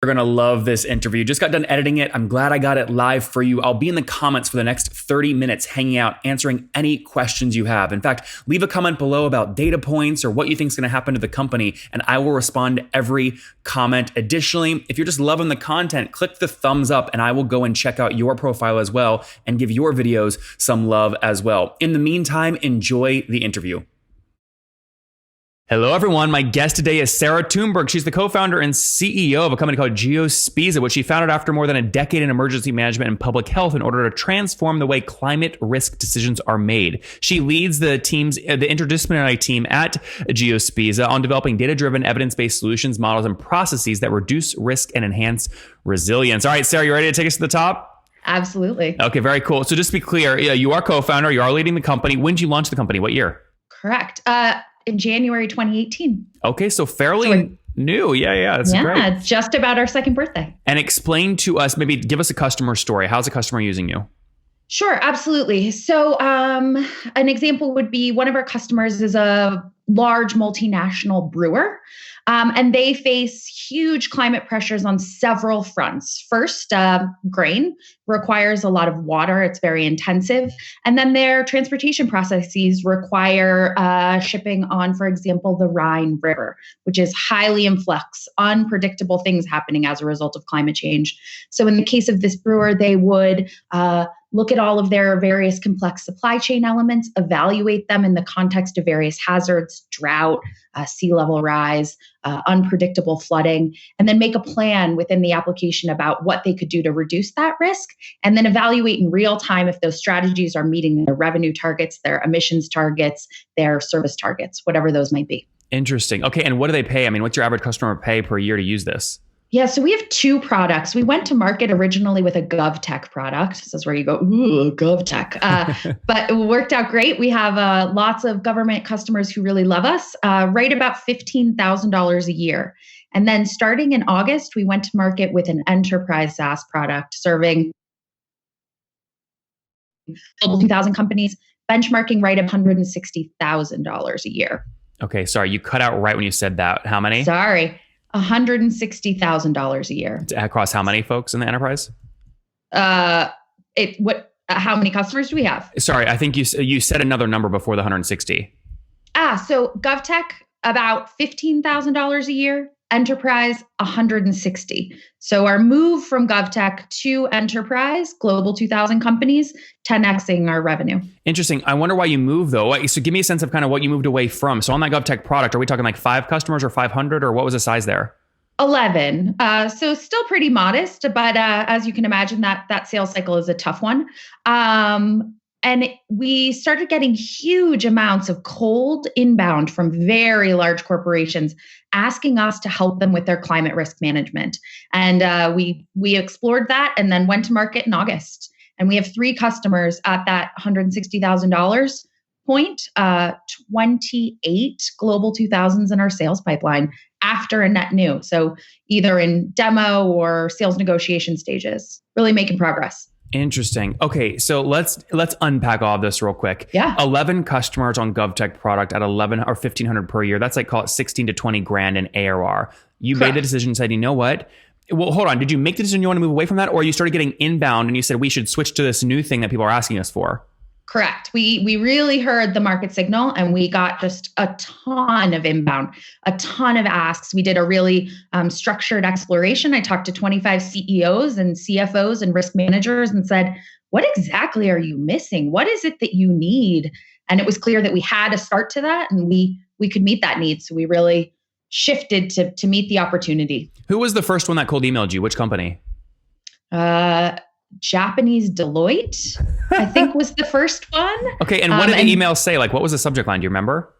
You're going to love this interview. Just got done editing it. I'm glad I got it live for you. I'll be in the comments for the next 30 minutes hanging out, answering any questions you have. In fact, leave a comment below about data points or what you think is going to happen to the company, and I will respond to every comment. Additionally, if you're just loving the content, click the thumbs up and I will go and check out your profile as well and give your videos some love as well. In the meantime, enjoy the interview. Hello, everyone. My guest today is Sarah Tuneberg. She's the co-founder and CEO of a company called Geospiza, which she founded after more than a decade in emergency management and public health in order to transform the way climate risk decisions are made. She leads the interdisciplinary team at Geospiza on developing data-driven, evidence-based solutions, models, and processes that reduce risk and enhance resilience. All right, Sarah, you ready to take us to the top? Absolutely. Okay, very cool. So just to be clear, you are co-founder, you are leading the company. When did you launch the company? What year? Correct. In January 2018. Okay, so fairly new. Yeah, that's great. Yeah, just about our second birthday. And explain to us, maybe give us a customer story. How's a customer using you? Sure, absolutely. So an example would be one of our customers is a large multinational brewer, and they face huge climate pressures on several fronts. First, grain requires a lot of water. It's very intensive. And then their transportation processes require shipping on, for example, the Rhine River, which is highly in flux, unpredictable things happening as a result of climate change. So in the case of this brewer, they would look at all of their various complex supply chain elements, evaluate them in the context of various hazards, drought, sea level rise, unpredictable flooding, and then make a plan within the application about what they could do to reduce that risk, and then evaluate in real time if those strategies are meeting their revenue targets, their emissions targets, their service targets, whatever those might be. Interesting. Okay, and what do they pay? I mean, what's your average customer pay per year to use this? Yeah, so we have two products. We went to market originally with a GovTech product. This is where you go, ooh, GovTech. But it worked out great. We have lots of government customers who really love us, right about $15,000 a year. And then starting in August, we went to market with an enterprise SaaS product serving Global 2000 companies, benchmarking right at $160,000 a year. Okay, sorry, you cut out right when you said that. How many? Sorry. $160,000 a year. Across how many folks in the enterprise? How many customers do we have? Sorry, I think you said another number before the 160. So GovTech, about $15,000 a year. Enterprise, 160. So our move from GovTech to enterprise, Global 2000 companies, 10xing our revenue. Interesting. I wonder why you moved though. So give me a sense of kind of what you moved away from. So on that GovTech product, are we talking like 5 customers or 500 or what was the size there? 11. So still pretty modest, but as you can imagine, that sales cycle is a tough one. And we started getting huge amounts of cold inbound from very large corporations asking us to help them with their climate risk management. And we explored that and then went to market in August. And we have 3 customers at that $160,000 point, 28 Global 2000s in our sales pipeline after a net new. So either in demo or sales negotiation stages, really making progress. Interesting. Okay, so let's unpack all of this real quick. Yeah. 11 customers on GovTech product at 11 or 1,500 per year. That's like, call it 16 to 20 grand in ARR. You Correct. made the decision and said, you know what? Well, hold on. Did you make the decision you want to move away from that? Or you started getting inbound and you said, we should switch to this new thing that people are asking us for? Correct. We really heard the market signal and we got just a ton of inbound, a ton of asks. We did a really structured exploration. I talked to 25 CEOs and CFOs and risk managers and said, what exactly are you missing? What is it that you need? And it was clear that we had a start to that and we could meet that need. So we really shifted to meet the opportunity. Who was the first one that cold emailed you? Which company? Japanese Deloitte, I think was the first one. Okay. And what did the email say? Like, what was the subject line? Do you remember?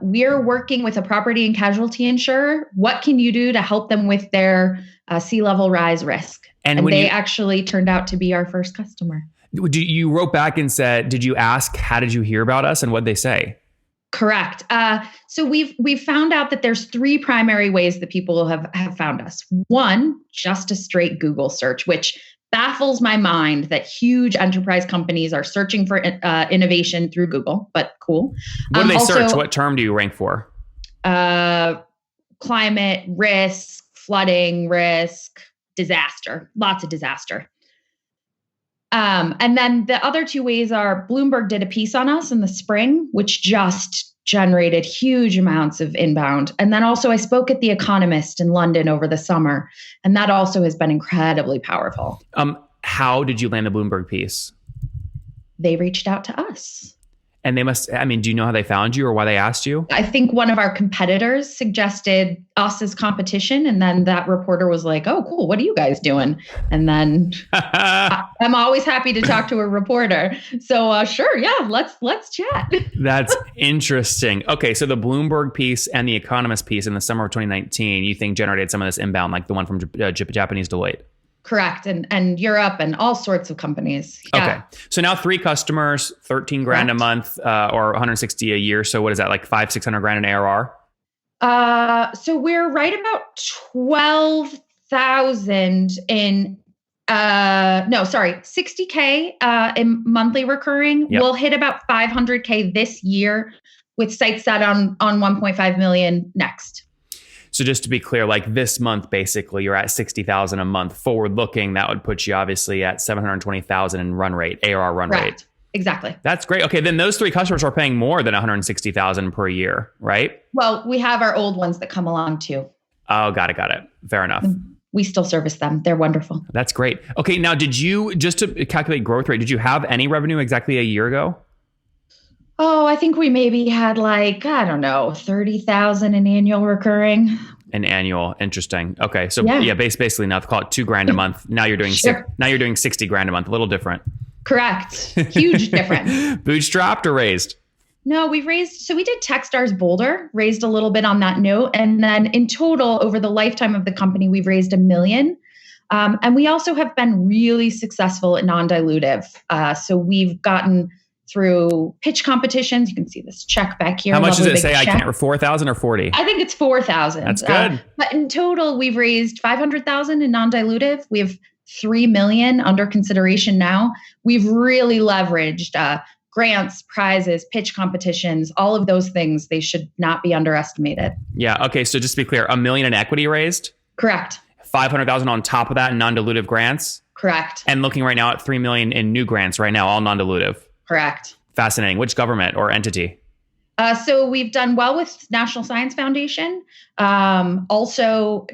We're working with a property and casualty insurer. What can you do to help them with their sea level rise risk? And they actually turned out to be our first customer. You wrote back and said, did you ask, how did you hear about us? And what'd they say? Correct. So we've found out that there's 3 primary ways that people have found us. One, just a straight Google search, which baffles my mind that huge enterprise companies are searching for innovation through Google, but cool. What do they search? What term do you rank for? Climate risk, flooding risk, disaster, lots of disaster. And then the other two ways are Bloomberg did a piece on us in the spring, which just generated huge amounts of inbound. And then also I spoke at The Economist in London over the summer, and that also has been incredibly powerful. How did you land the Bloomberg piece? They reached out to us. And they must, I mean, do you know how they found you or why they asked you? I think one of our competitors suggested us as competition. And then that reporter was like, oh, cool. What are you guys doing? And then I'm always happy to talk to a reporter. So sure. Yeah, let's chat. That's interesting. Okay. So the Bloomberg piece and the Economist piece in the summer of 2019, you think generated some of this inbound, like the one from Japanese Deloitte? Correct. And Europe and all sorts of companies. Yeah. Okay. So now 3 customers, 13 grand a month, or 160 a year. So what is that, like 500-600 grand in ARR? So we're right about 12,000 in, 60K in monthly recurring. Yep. We'll hit about 500K this year with sites set on 1.5 million next. So just to be clear, like this month, basically, you're at 60,000 a month. Forward looking, that would put you obviously at 720,000 in run rate, ARR run rate. Exactly. That's great. Okay, then those 3 customers are paying more than 160,000 per year, right? Well, we have our old ones that come along too. Oh, got it. Fair enough. We still service them. They're wonderful. That's great. Okay, now did you, just to calculate growth rate, did you have any revenue exactly a year ago? Oh, I think we maybe had 30,000 in annual recurring. An annual, interesting. Okay, so basically now call it $2,000 a month. Now you're doing now you're doing 60 grand a month. A little different. Correct. Huge difference. Bootstrapped or raised? No, we raised. So we did Techstars Boulder, raised a little bit on that note, and then in total over the lifetime of the company, we've raised $1 million. And we also have been really successful at non-dilutive. So we've gotten through pitch competitions. You can see this check back here. How much does it say? Check. I can't. 4,000 or 40? I think it's 4,000. That's good. But in total, we've raised 500,000 in non-dilutive. We have 3 million under consideration now. We've really leveraged grants, prizes, pitch competitions, all of those things. They should not be underestimated. Yeah. Okay. So just to be clear, $1 million in equity raised? Correct. 500,000 on top of that in non-dilutive grants? Correct. And looking right now at 3 million in new grants right now, all non-dilutive. Correct. Fascinating. Which government or entity? So we've done well with National Science Foundation. Also,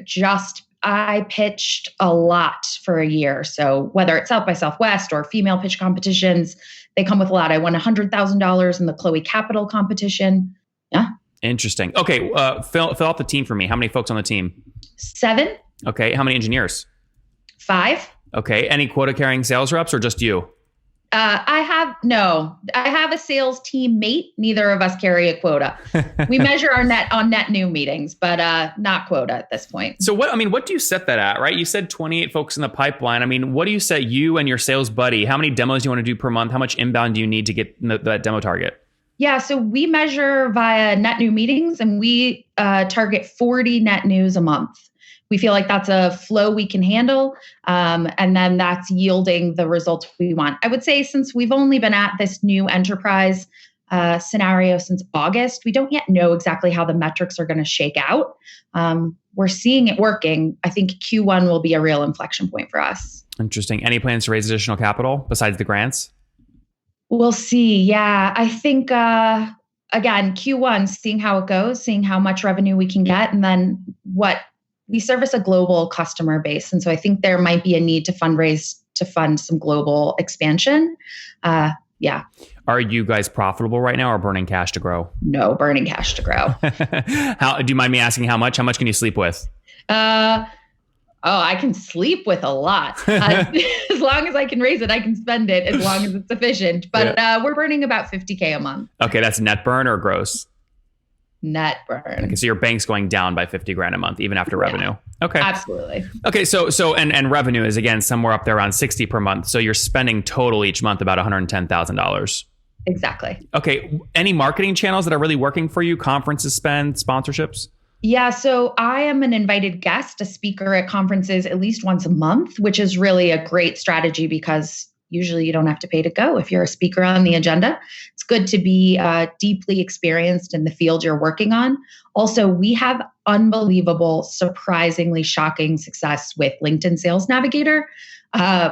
I pitched a lot for a year. So whether it's South by Southwest or female pitch competitions, they come with a lot. I won $100,000 in the Chloe Capital competition. Yeah. Interesting. Okay. Fill out the team for me. How many folks on the team? 7. Okay. How many engineers? 5. Okay. Any quota carrying sales reps or just you? I have a sales team mate. Neither of us carry a quota. We measure our net new meetings, but not quota at this point. So what do you set that at, right? You said 28 folks in the pipeline. I mean, what do you set you and your sales buddy? How many demos do you want to do per month? How much inbound do you need to get that demo target? Yeah, so we measure via net new meetings, and we target 40 net news a month. We feel like that's a flow we can handle, and then that's yielding the results we want. I would say since we've only been at this new enterprise scenario since August, we don't yet know exactly how the metrics are going to shake out. We're seeing it working. I think Q1 will be a real inflection point for us. Interesting. Any plans to raise additional capital besides the grants? We'll see. Yeah, I think, again, Q1, seeing how it goes, seeing how much revenue we can get, and then we service a global customer base. And so I think there might be a need to fundraise to fund some global expansion. Yeah. Are you guys profitable right now or burning cash to grow? No, burning cash to grow. Do you mind me asking how much? How much can you sleep with? I can sleep with a lot. As long as I can raise it, I can spend it as long as it's sufficient. But we're burning about 50K a month. Okay, that's net burn or gross? Net burn. Okay, so your bank's going down by 50 grand a month, even after revenue. Okay. Absolutely. Okay, so revenue is again somewhere up there around 60 per month. So you're spending total each month about $110,000. Exactly. Okay. Any marketing channels that are really working for you? Conferences spend, sponsorships? Yeah, so I am an invited guest, a speaker at conferences at least once a month, which is really a great strategy because usually you don't have to pay to go if you're a speaker on the agenda. It's good to be deeply experienced in the field you're working on. Also, we have unbelievable, surprisingly shocking success with LinkedIn Sales Navigator.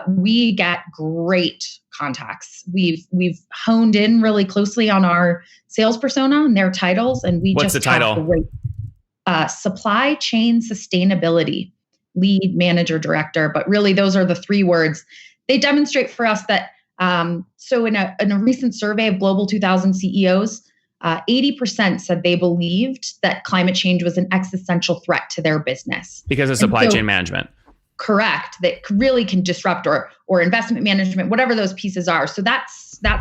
We get great contacts. We've honed in really closely on our sales persona and their titles, and we What's just the title? have great supply chain sustainability lead manager director. But really, those are the three words. They demonstrate for us that. So in a recent survey of Global 2000 CEOs, 80% said they believed that climate change was an existential threat to their business. Because of supply chain management. Correct. That really can disrupt or investment management, whatever those pieces are. So that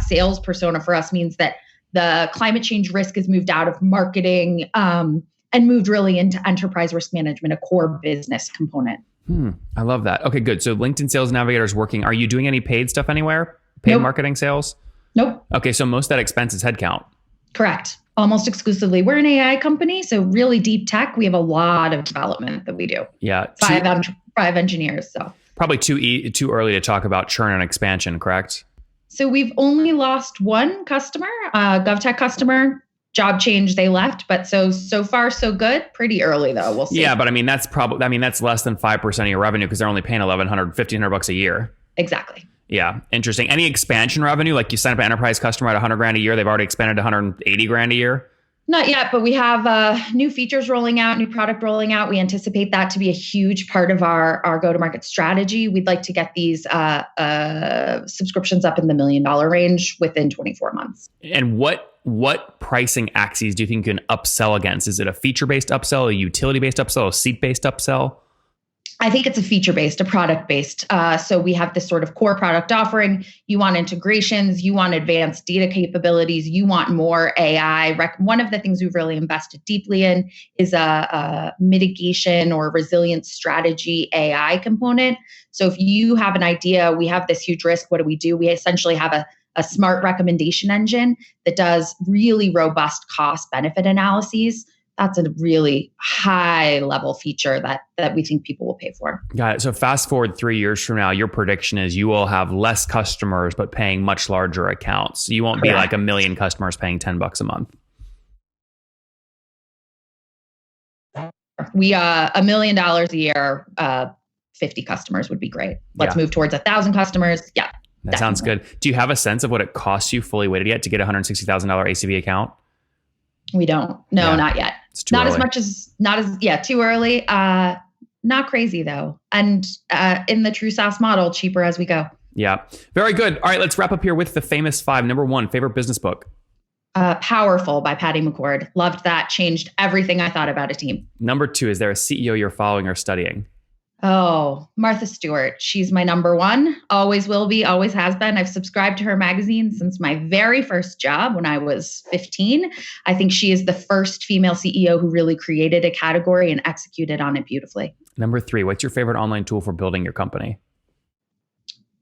sales persona for us means that the climate change risk has moved out of marketing and moved really into enterprise risk management, a core business component. I love that. Okay, good. So LinkedIn Sales Navigator is working. Are you doing any paid stuff anywhere? Paid marketing sales? Nope. Okay, so most of that expense is headcount. Correct. Almost exclusively. We're an AI company, so really deep tech. We have a lot of development that we do. Yeah. Five engineers. So probably too early to talk about churn and expansion, correct? So we've only lost one customer, GovTech customer. Job change, they left, but so far so good. Pretty early though, we'll see. Yeah, but that's less than 5% of your revenue because they're only paying $1,500 a year. Exactly. Yeah, interesting. Any expansion revenue? Like you sign up an enterprise customer at $100,000 a year, they've already expanded to $180,000 a year. Not yet, but we have new features rolling out, new product rolling out. We anticipate that to be a huge part of our go-to-market strategy. We'd like to get these subscriptions up in the $1 million range within 24 months. And what pricing axes do you think you can upsell against? Is it a feature-based upsell, a utility-based upsell, a seat-based upsell? I think it's a feature-based, a product-based. So we have this sort of core product offering. You want integrations, you want advanced data capabilities, you want more AI. One of the things we've really invested deeply in is a mitigation or resilience strategy AI component. So if you have an idea, we have this huge risk, what do? We essentially have a smart recommendation engine that does really robust cost benefit analyses. That's a really high level feature that we think people will pay for. Got it. So fast forward 3 years from now, your prediction is you will have less customers, but paying much larger accounts. You won't be like 1 million customers paying $10 a month. We $1 million a year, 50 customers would be great. Let's move towards 1,000 customers. Yeah. That definitely. Sounds good. Do you have a sense of what it costs you fully weighted yet to get a $160,000 ACV account? We don't. No, not yet. It's too early. Too early. Not crazy though. And in the true SaaS model, cheaper as we go. Yeah. Very good. All right, let's wrap up here with the famous 5. Number 1, favorite business book. Powerful by Patty McCord. Loved that. Changed everything I thought about a team. Number 2, is there a CEO you're following or studying? Oh, Martha Stewart. She's my number 1. Always will be, always has been. I've subscribed to her magazine since my very first job when I was 15. I think she is the first female CEO who really created a category and executed on it beautifully. Number 3, what's your favorite online tool for building your company?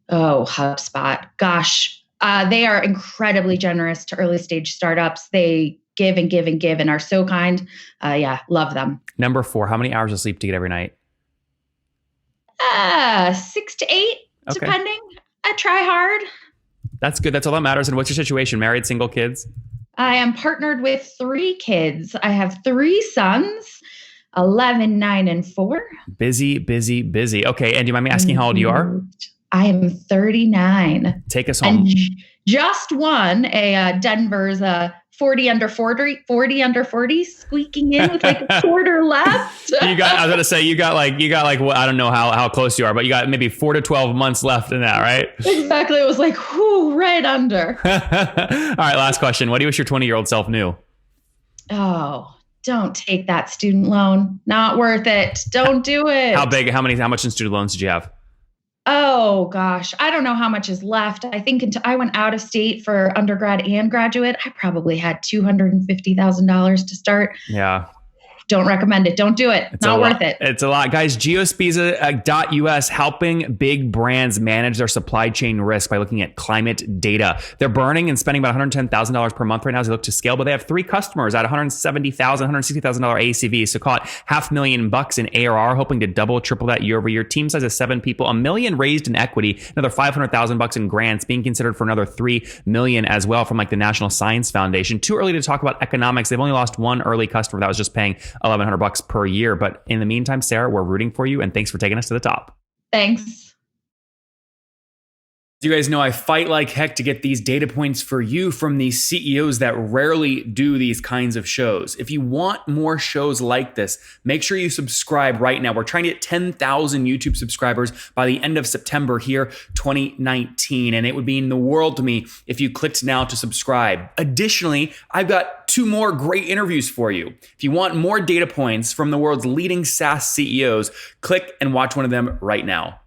Oh, HubSpot. Gosh, they are incredibly generous to early stage startups. They give and give and give and are so kind. Love them. Number 4, how many hours of sleep do you get every night? 6 to 8, depending. I try hard. That's good. That's all that matters. And what's your situation? Married, single, kids? I am partnered with 3 kids. I have 3 sons, 11, 9, and 4. Busy. Okay. And do you mind me asking how old you are? I am 39. Take us home. And just won a Denver's 40 under 40 squeaking in with like a quarter left. I was going to say, you got like, well, I don't know how close you are, but you got maybe 4 to 12 months left in that, right? Exactly. It was like, whoo, right under. All right. Last question. What do you wish your 20-year-old self knew? Oh, don't take that student loan. Not worth it. Don't do it. How big, how much in student loans did you have? Oh gosh, I don't know how much is left. I think until I went out of state for undergrad and graduate, I probably had $250,000 to start. Yeah. Don't recommend it. Don't do it. It's not worth it. It's a lot. Guys, Geospiza.us helping big brands manage their supply chain risk by looking at climate data. They're burning and spending about $110,000 per month right now as they look to scale, but they have 3 customers at $170,000, $160,000 ACV. So call it $500,000 in ARR, hoping to double, triple that year over year. Team size is 7 people, $1 million raised in equity, another $500,000 in grants, being considered for another $3 million as well from like the National Science Foundation. Too early to talk about economics. They've only lost one early customer that was just paying $1,100 per year. But in the meantime, Sarah, we're rooting for you, and thanks for taking us to the top. Thanks. You guys know I fight like heck to get these data points for you from these CEOs that rarely do these kinds of shows. If you want more shows like this, make sure you subscribe right now. We're trying to get 10,000 YouTube subscribers by the end of September here, 2019. And it would mean the world to me if you clicked now to subscribe. Additionally, I've got 2 more great interviews for you. If you want more data points from the world's leading SaaS CEOs, click and watch one of them right now.